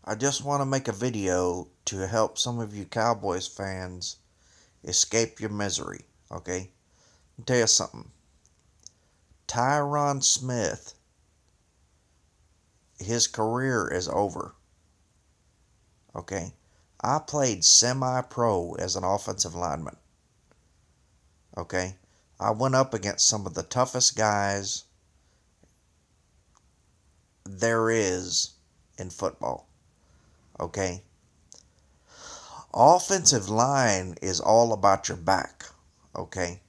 I just want to make a video to help some of you Cowboys fans escape your misery, okay? I'll tell you something. Tyron Smith, his career is over, okay? I played semi-pro as an offensive lineman, okay? I went up against some of the toughest guys there is in football, okay? Offensive line is all about your back, okay?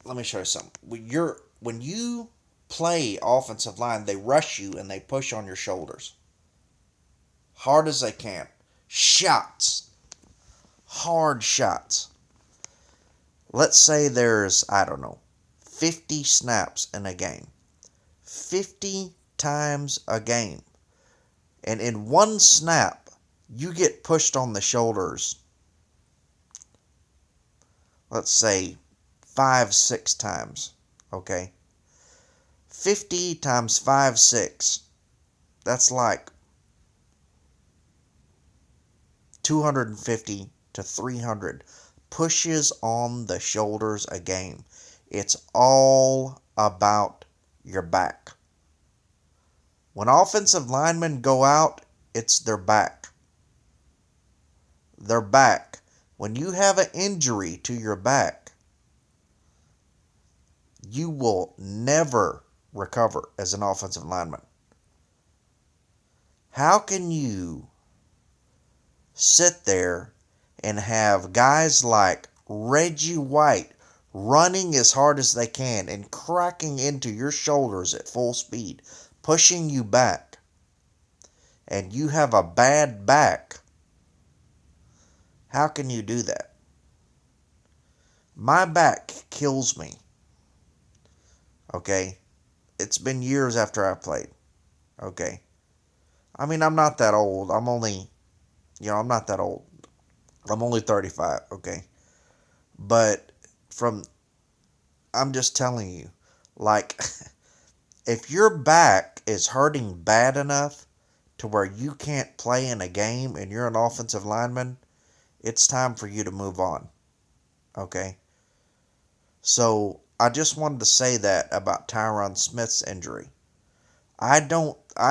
Let me show you something. When you play offensive line, they rush you and they push on your shoulders hard as they can. Shots, hard shots. Let's say there's, I don't know, 50 snaps in a game. 50 times a game. And in one snap, you get pushed on the shoulders, let's say 5, 6 times, okay? 50 times 5, 6, that's like 250 to 300 pushes on the shoulders a game. It's all about your back. When offensive linemen go out, it's their back. Their back. When you have an injury to your back, you will never recover as an offensive lineman. How can you sit there and have guys like Reggie White running as hard as they can and cracking into your shoulders at full speed, pushing you back, and you have a bad back? How can you do that? My back kills me. Okay? It's been years after I played. Okay? I mean, I'm not that old. I'm not that old. I'm only 35, okay? But I'm just telling you, like, if your back is hurting bad enough to where you can't play in a game and you're an offensive lineman, it's time for you to move on, okay? So, I just wanted to say that about Tyron Smith's injury. I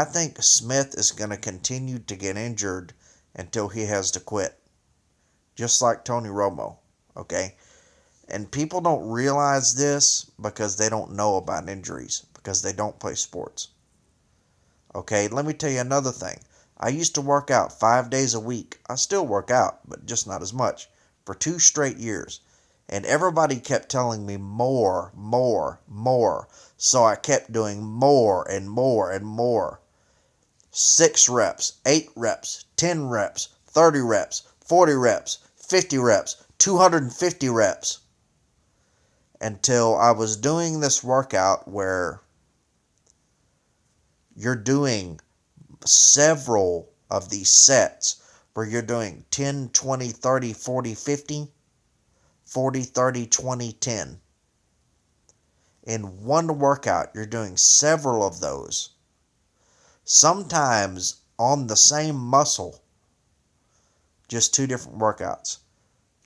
think Smith is going to continue to get injured until he has to quit. Just like Tony Romo, okay? And people don't realize this because they don't know about injuries, because they don't play sports. Okay, let me tell you another thing. I used to work out 5 days a week. I still work out, but just not as much, for 2 straight years. And everybody kept telling me more, more, more. So I kept doing more and more and more. 6 reps, 8 reps, 10 reps, 30 reps, 40 reps, 50 reps, 250 reps. Until I was doing this workout where you're doing several of these sets, where you're doing 10, 20, 30, 40, 50, 40, 30, 20, 10. In one workout, you're doing several of those. Sometimes on the same muscle, just 2 different workouts.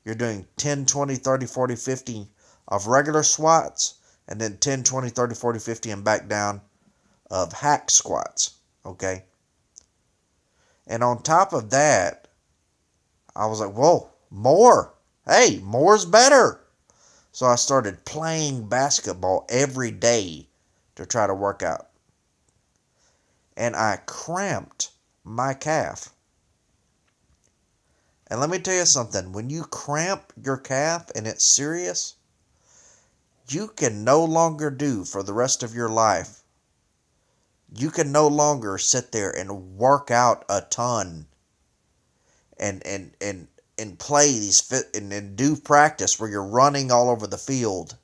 You're doing 10, 20, 30, 40, 50 of regular squats, and then 10, 20, 30, 40, 50 and back down of hack squats, okay? And on top of that, I was like, whoa, more. Hey, more's better. So I started playing basketball every day to try to work out. And I cramped my calf. And let me tell you something. When you cramp your calf and it's serious, you can no longer do for the rest of your life. You can no longer sit there and work out a ton and play these fit and do practice where you're running all over the field.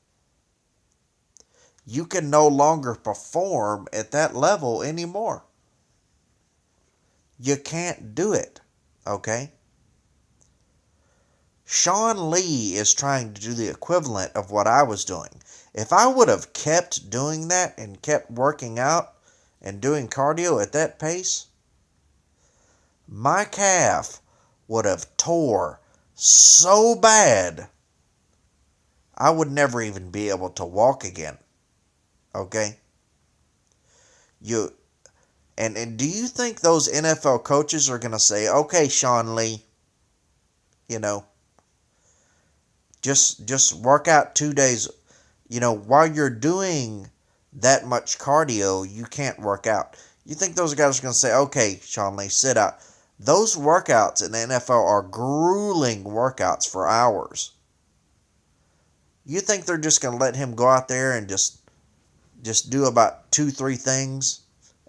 You can no longer perform at that level anymore. You can't do it, okay? Sean Lee is trying to do the equivalent of what I was doing. If I would have kept doing that and kept working out and doing cardio at that pace, my calf would have tore so bad I would never even be able to walk again. Okay? You and do you think those NFL coaches are going to say, "Okay, Sean Lee, you know, just work out 2 days, while you're doing that much cardio, you can't work out." You think those guys are going to say, "Okay, Sean Lee, sit out." Those workouts in the NFL are grueling workouts for hours. You think they're just going to let him go out there and just do about 2-3 things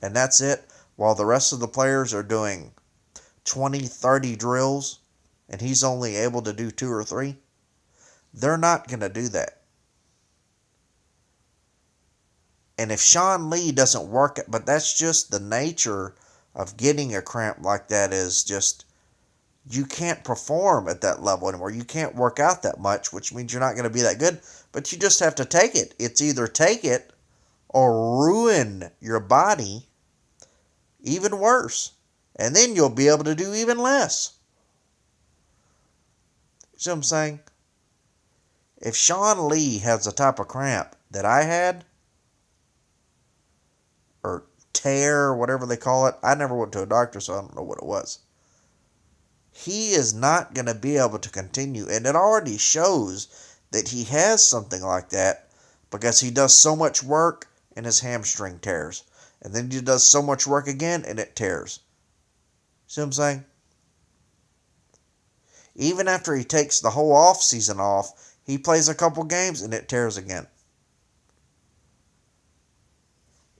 and that's it, while the rest of the players are doing 20-30 drills and he's only able to do 2 or 3? They're not going to do that. And if Sean Lee doesn't work, but that's just the nature of getting a cramp like that, is just you can't perform at that level anymore. You can't work out that much, which means you're not going to be that good, but you just have to take it. It's either take it or ruin your body even worse. And then you'll be able to do even less. See what I'm saying? If Sean Lee has the type of cramp that I had, or tear, or whatever they call it, I never went to a doctor, so I don't know what it was. He is not going to be able to continue. And it already shows that he has something like that because he does so much work and his hamstring tears. And then he does so much work again and it tears. See what I'm saying? Even after he takes the whole off season off, he plays a couple games and it tears again.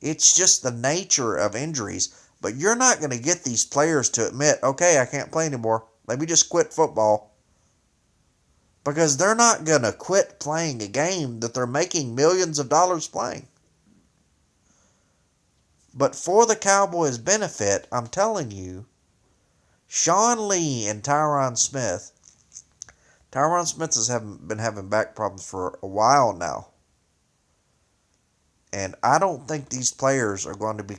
It's just the nature of injuries. But you're not going to get these players to admit, "Okay, I can't play anymore. Let me just quit football." Because they're not going to quit playing a game that they're making millions of dollars playing. But for the Cowboys' benefit, I'm telling you, Sean Lee and Tyron Smith has been having back problems for a while now. And I don't think these players are going to be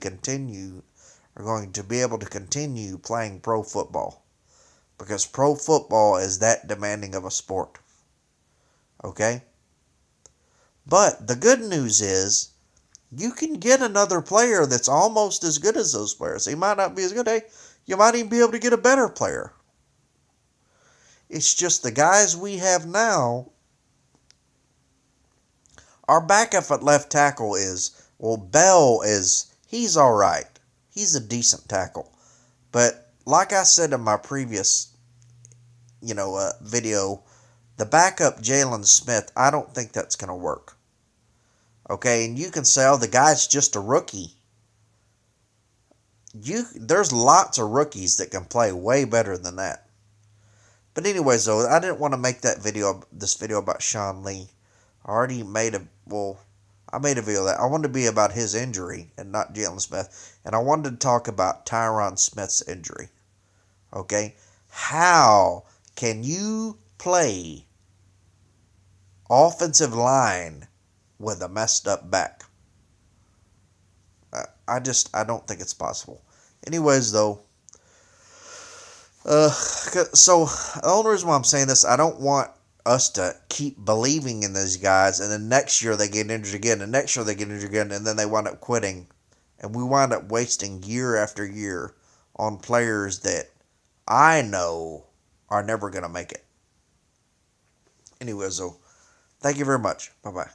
able to continue playing pro football. Because pro football is that demanding of a sport. Okay? But the good news is, you can get another player that's almost as good as those players. He might not be as good. Hey, you might even be able to get a better player. It's just the guys we have now. Our backup at left tackle Bell he's all right. He's a decent tackle. But like I said in my previous, video, the backup Jalen Smith, I don't think that's going to work. Okay, and you can say, "Oh, the guy's just a rookie." There's lots of rookies that can play way better than that. But anyways, though, I didn't want to make this video about Sean Lee. I made a video that I wanted to be about his injury and not Jalen Smith. And I wanted to talk about Tyron Smith's injury. Okay? How can you play offensive line with a messed up back? I don't think it's possible. Anyways, though, so the only reason why I'm saying this, I don't want us to keep believing in these guys, and then next year they get injured again, and next year they get injured again, and then they wind up quitting, and we wind up wasting year after year on players that I know are never going to make it. Anyways, though, thank you very much. Bye-bye.